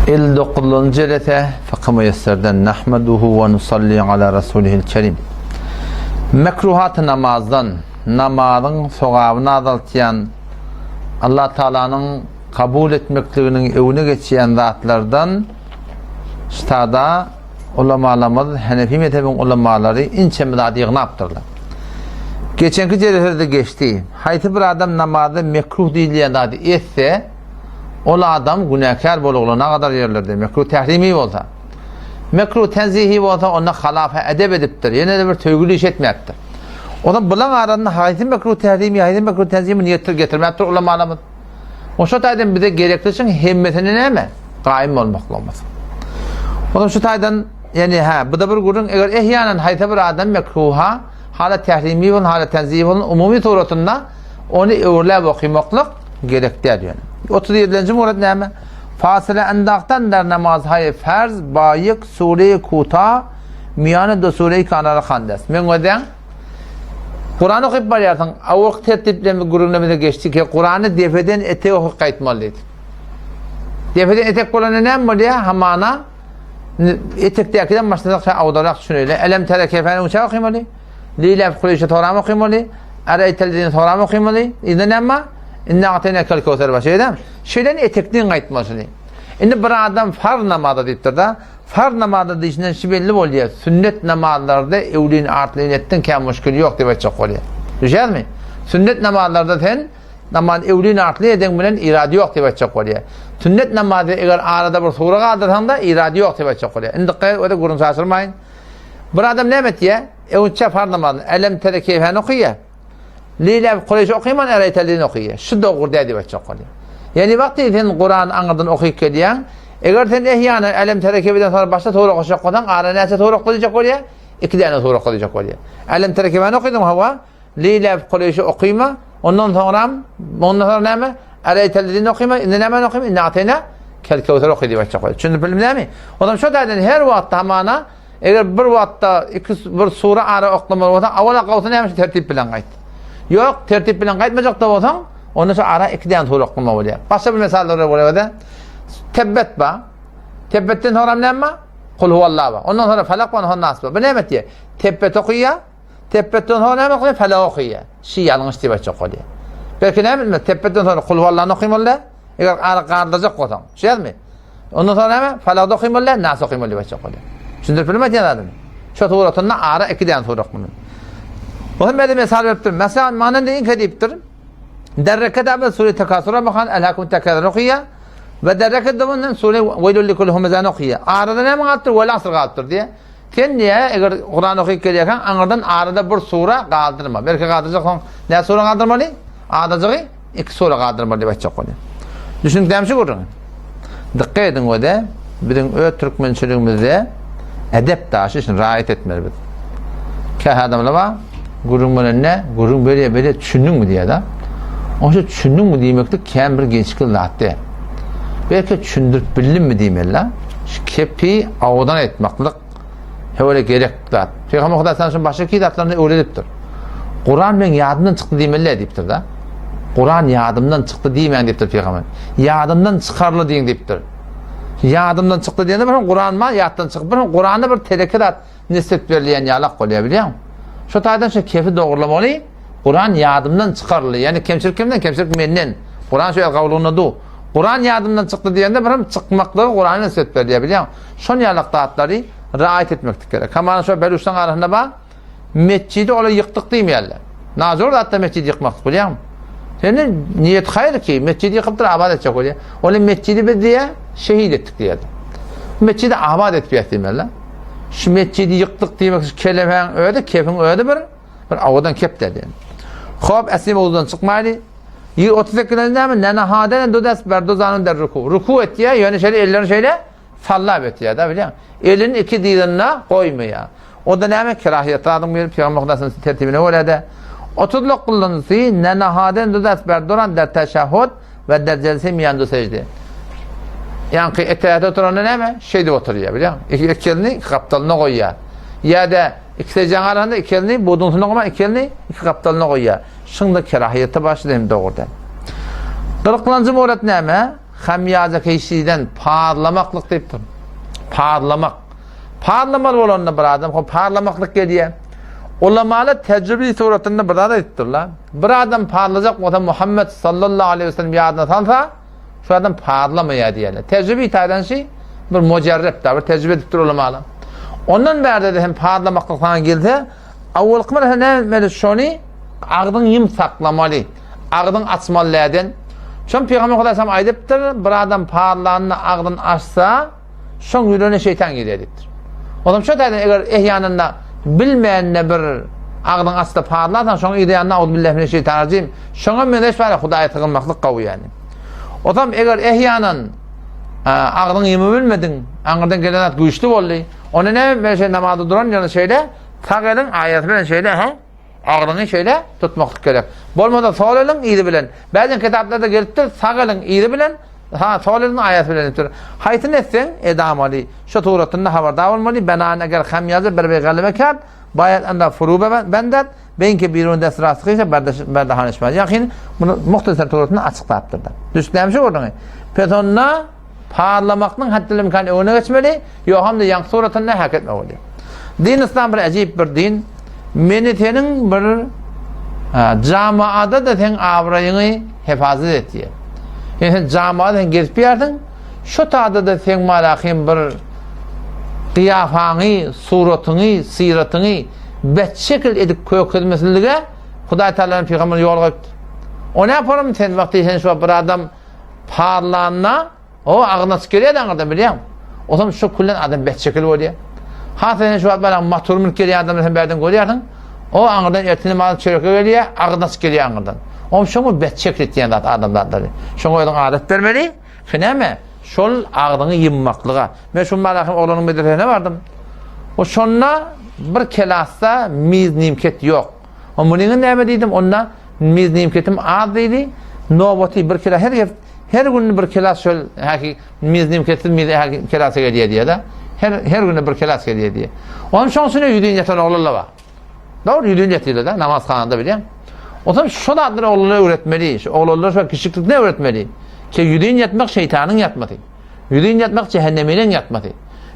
59. Celete Fıkh Müyesser'den nahmeduhu ve nusalli ala Resulihil Kerim. Mekruhat namazdan, namazın sogabını azaltayan, Allah Teala'nın kabul etmekliğinin evine geçen zatlardan ştada ulemalarımız, Hanefi mezhebinin ulemaları ince müdadiğini yaptırlar. Geçenki ceretede geçti. Hayti bir adam namazı mekruh değil diye dedi etse, ola adam günahkar boluguna kadar yerlerde mekruh tehrimi olsa, mekruh tenzihi olsa ona halafe edep ediptir. Yine de bir tövgülü iş etmeyiptir. Ona bulan aranında hayti mekruh tehrimi, hayti mekruh tenzimi niyettir getirmeyiptir ulemalarımız. O şu taydan bize gerekli için himmetini neyme? Kaim olmakla olmasın. O da şu taydan yani bu da bir gurun eğer ehyanen hayti bir adam mekruha hala tehrimi olun, hala tenzihi olun, umumi turatında onu öğrelep okumaklık gerekli yani. 37. murat neyme? Fasile endaktan der namaz hay ferz, bayık, sure-i kuta, miyane de sure-i kanara khandes. Men öden Kur'an okuyup baryarsın. Avuk tertiplemi gurunlamada geçti ki Kur'an'ı defeden ete okuyup kayıtmalıydı. Defeden etek olanı ne mi ya? Hamana etektekinden başladık avdarak şunuyla. Elem tere kefene uçağı okuymalı. Lilef kuleyşe toram okuymalı. Arayteldiğini toram okuymalı. İzden emma İnne ateyne kel kevser başı edem. Şeyden etekliğin kayıtmasını. İndi bir adam farz namazda deyiptir da farz namazda deyişinden şu belli oluyor. Sünnet namazlarda evliliğin artlığın ettin ki müşkülü yok diye çok oluyor. Düşer mi? Sünnet namazlarda sen namaz evliliğin artlığı eden bilen iradi yok diye çok oluyor. Sünnet namazda eğer arada bir sura kaldırsan da iradi yok diye çok oluyor. İndi öyle kurun şaşırmayın. Bir adam ne met ya? Evunca farz namazda elem tere keyfen okuyor. Lilef Kureyş okuyman erayteldiğini okuyor. Şu doğru dedi ve çok oluyor. Yani vakti sen Kur'an anladın okuyup geliyen, eğer sen ehyanı elem terekebiden sonra başta doğru okuyacak olan, aranese doğru okuyacak oluyor, iki tane doğru okuyacak oluyor. Elem terekebeden okudum hava, Lilef Kureyş'i okuyma, ondan sonra ne mi? Erayteldiğini okuyma, ne hemen okuyma, ne atayna? Kelkevser okuydu ve çok oluyor. Çünkü bilim değil mi? O zaman şu derden her vakti hamana, eğer bir vakti bir sure ara oklamalı olsa, avvala kavsa ne hemen tertip bilen kayıt. Yok, tertip bilen kayıtmayacak da olsan, ondan sonra ara iki tane soru okuma oluyor. Başka bir meseleler oluyor da. Tebbet ba. Tebbetten sonra ne mi? Kul huvallah ba. Ondan sonra felak ba, ondan nas ba. Bu ne diye? Tebbet okuyor. Tebbetten sonra ne okuyor? Felak okuyor. Yanlış diye çok oluyor. Belki ne mi? Tebbetten sonra kul huvallah'ını okuymalı. Eğer ara kaldıracak olsan. Şey mi? Ondan sonra ne mi? Felak da okuymalı, nas okuymalı çok oluyor. Şimdi bilmem diye dedim. Şu tuğratında ara iki tane soru okuma. Onun böyle mesele yaptır. Mesela manen deyin ki deyiptir. Derreket abel sure tekasura bakan elhakum tekadar okuyor. Ve derreket de bunun sure veylül likulli humezan okuyor. Arada ne mi kaldır? Vel asr kaldır diye. Kendiye eğer Kur'an okuyup geliyorken anlardan arada bir sure kaldırma. Belki kaldıracak ne sure kaldırmalı? Adacağı iki sure kaldırmalı diye çok oluyor. Düşünün demişi görün. Dikkat edin o da. Bizim Türkmençiliğimizde edep taşı için riayet etmeli. Ki adamlar var. Gurun bana ne? Gurun böyle düşündün mü diye da. O şey düşündün mü demeklik kem bir gençlik latte. Belki düşündürüp bildin mi diyeyim la. Şu kepi avadan etmeklik öyle gerekli. Peygamber kadar sen şimdi başka kitaplarında öyle deyiptir. Kur'an ben yadımdan çıktı diyeyim deyiptir da. Kur'an yadımdan çıktı diyeyim deyiptir Peygamber. Yadımdan çıkarlı diyeyim deyiptir. Yadımdan çıktı diyeyim de Kur'an mı yadımdan çıktı. Kur'an'da bir telekidat nispet verilen yalak oluyor biliyor musun? Şu taydan şu kefi doğrulamalı. Kur'an yadımdan çıkarılı. Yani kemşirik kimden? Kemşirik menden. Kur'an şöyle kavluğuna du. Kur'an yadımdan çıktı diyende bir çıkmaklığı Kur'an'ın nispet veriyor biliyor musun? Son yalak dağıtları riayet etmektik gerek. Kamanın şöyle Beluş'tan arasında bak. Mescidi öyle yıktık değil mi yerler? Nazır da hatta mescidi yıkmak biliyor musun? Senin niyet hayır ki mescidi yıkıp da abad edecek oluyor. Öyle mescidi bir diye şehit ettik diye. Mescidi abad etmeyecek değil mi? Şu mescidi yıktık demek kelefen öyle, kefin öyle bir avadan kep dedi. Hop esim olduğundan çıkmaydı. 32'lerde mi? Nenahaden dodas berdozanın der ruku. Ruku et ya, yani şöyle ellerini şöyle sallab et ya da biliyor musun? Elinin iki dilinine koymuyor. O da ne mi? Kirahiyet adım bir Peygamber Kudası'nın tertibine öyle de. 30'luk kullanısı nenahaden dodas berdoran der teşahhud ve der celse miyandu secde. Yani etayette oturan ne mi? Şeyde oturuyor biliyor musun? İki elini kaptalına koyuyor. Ya da iki secden arasında iki elini budunsuna koyma, iki elini iki kaptalına koyuyor. Şimdi kerahiyete başladı hem de orada. 40. murat ne mi? hamyaza keşiden parlamaklık deyipdir. Parlamak. Parlamalı olanına bir adam, parlamaklık geliyor. Ulamalı tecrübi suratında bir adam ettirler. Bir adam parlayacak, o da Muhammed sallallahu aleyhi ve sellem yadına salsa, şu adam parlamaya diyorlar. Tecrübi taydan şey, bir mucerrep, bir tecrübe ettir ulamalı. Ondan beri de hem parlamaklıktan geldi, avval kımar ne etmeli şunu, ağdın yım saklamalı, ağdın açmalıydın. Şun Peygamber Aleyhisselam aydıptır, bir adam parlanını ağdın açsa, şun yüreğine şeytan gidiyordur. O zaman şu taydan eğer ehyanında bilmeyenle bir ağdın açsa parlarsan, şun ideyanına Euzubillahimineşşeytanirracim, şuna meneş var ya Hudaya tıkılmaklık kavu yani. O zaman eğer ehyanın ağdın yımı bilmedin, ağdın gelenat güçlü oldu, onu ne böyle namazda duran yana şeyle, sağ ayetlerle şeyle, ağrını şeyle tutmaklık gerek. Bolmadan sol elin iyidi bilen. Bazen kitaplarda geliptir, sağ elin iyidi bilen, sol elin ayet bilen. Haytın etsen edamalı. Şu tuğratında haberdar olmalı. Benan eğer hamyazı bir galime kâd, bayat anda furube bendet, benki birun dest rastgıysa berdahanışmaz. Yakin bunu muhtasar tuğratında açıklayıptır. Düşlemiş oradan. Petonuna parlamakның hatta imkanı öne geçmeli. Yok hem de yan suratında hak etmeli. Din İslam bir acayip bir din. Meni senin bir camiada da sen avrayını hefazet et. Yani camiada sen gezip yerdin, şu taada da sen malakim bir kıyafanı, suratını, siratını betşekil edip kökülmesiliğe Huday Teala'nın Peygamber'in yol koyuptu. O ne yaparım sen vakti sen şu bir adam parlanına o ağına çıkıyor da ağırdan biliyorum. O zaman şu kullan adam betşekil oluyor. Hatta şu an matur mülk geliyor adamı sen berden görüyorsun. O ağırdan ertini mal çöreke geliyor, ağırdan çıkıyor ağırdan. O şunu betçek ettiğin adamlardır. Şunu oydan adet vermeli. Fineme şol ağırdanı yımmaklığa. Ben şu malakim oğlanın medresine vardım. O şunla bir kelasta miz nimket yok. O bunun ne dedim onunla miz nimketim az dedi. Nobati bir kela her gün bir kelas şol haki miz nimketim miz kelasa geliyor diye de. Her gün bir kelas geliyor diye. Onun şansına yüdüğün yatan oğlanla var. Doğru yüdüğün yatıyla da namaz kılanda biliyorum. O zaman şu da adları oğlanlara öğretmeli. Oğlanlara şu küçüklük ne öğretmeli? Ki yüdüğün yatmak şeytanın yatmadı. Yüdüğün yatmak cehenneminin yatmadı.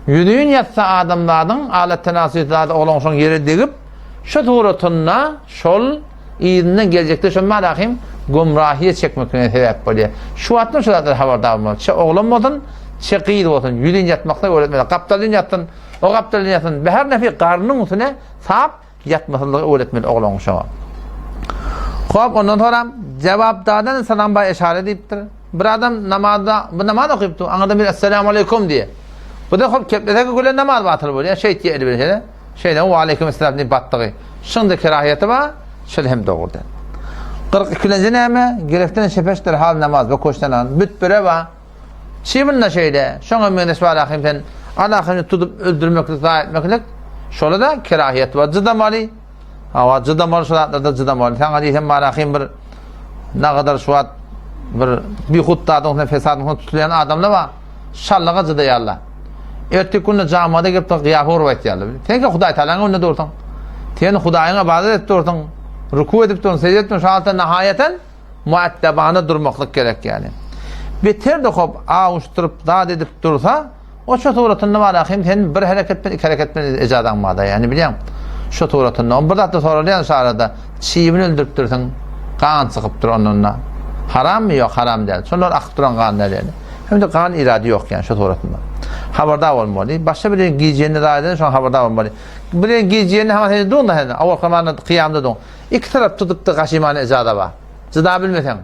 Yüdüğün yatsa adamlardan aletten asıyetlerden olan son yere degip şu tuğratunla şol iyiliğinden gelecekte şu malakim gumrahiye çekmekine sebep oluyor. Şu atın şu adları haberdar olmalı. Oğlan olsun, çekiydi olsun. Yüdüğün yatmakta öğretmeli. Kaptalın yatın, o kaptalın yatın. Ve her nefi karnının üstüne sahip yatmasılığı öğretmeli oğlan şuna. Hop ondan sonra cevaplardan selam bay işaret ediptir. Bir adam namaz okuyuptu. Anladım bir esselamu aleyküm diye. Bu da hop kepledeki gülen namaz batıl böyle. Şey diye bir şeyde. Şeyden ve aleyküm selam diye battığı. Şimdi kerahiyeti var. Şöyle hem doğurdu. 42. neme gereften şefeştir hal namaz ve koştanan. Büt bire var. Çivinle şeyde. Şuna mühendis var alakimden. Alakimden tutup öldürmeklik, zayi etmeklik. Şöyle da kerahiyet var. Cıdamalı. Hava cıdamalı şuatlarda cıdamalı. Sen hadisen malakim bir ne kadar şuat bir hutladın fesadın tutulayan adamla var. Şallağa cıdayarlar. Erteki günde camada gelip de kıyafı urvet yerler. Sen ki Huday Teala'nın önüne durdun. Sen Huday'ına ibadet et durdun. Ruku edip durdun, secde ettin. Şu altta nihayeten muaddebana durmaklık gerek yani. Biter de hop ağuşturup daha dedip dursa o şu tuğratında malakim senin bir hareketmen iki hareketmen ecadan mağda yani biliyor musun? Şu tuğratında. On burada da sorulayan şarada çiğini öldürüp dursun. Kan sıkıp dur onunla. Haram mı? Yok haram değil. Sonra akıp duran kan değil yani. Hem de kan iradi yok yani şu tuğratında. Haberdar olmalı. Başka bir giyeceğini daha edin şu an haberdar olmalı. Bir giyeceğini hemen seni doğun da hemen. Avval kamarına kıyamda doğun. İki taraf tutup da kaşimanı ecada var. Cıda bilmesen.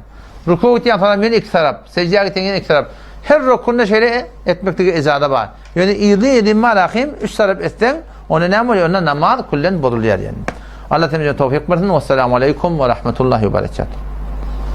Ruku gittiğin falan yine iki taraf. Secdeye gittiğin yine iki taraf. Her rukunda şeyle etmekteki ecada var. Yani iyiliği edin malakim üç taraf etsen onu ne oluyor? Ondan namaz kullen bozuluyor yani. Allah temizliğine tevfik versin. Vesselamu aleyküm ve rahmetullahi ve berekatuhu.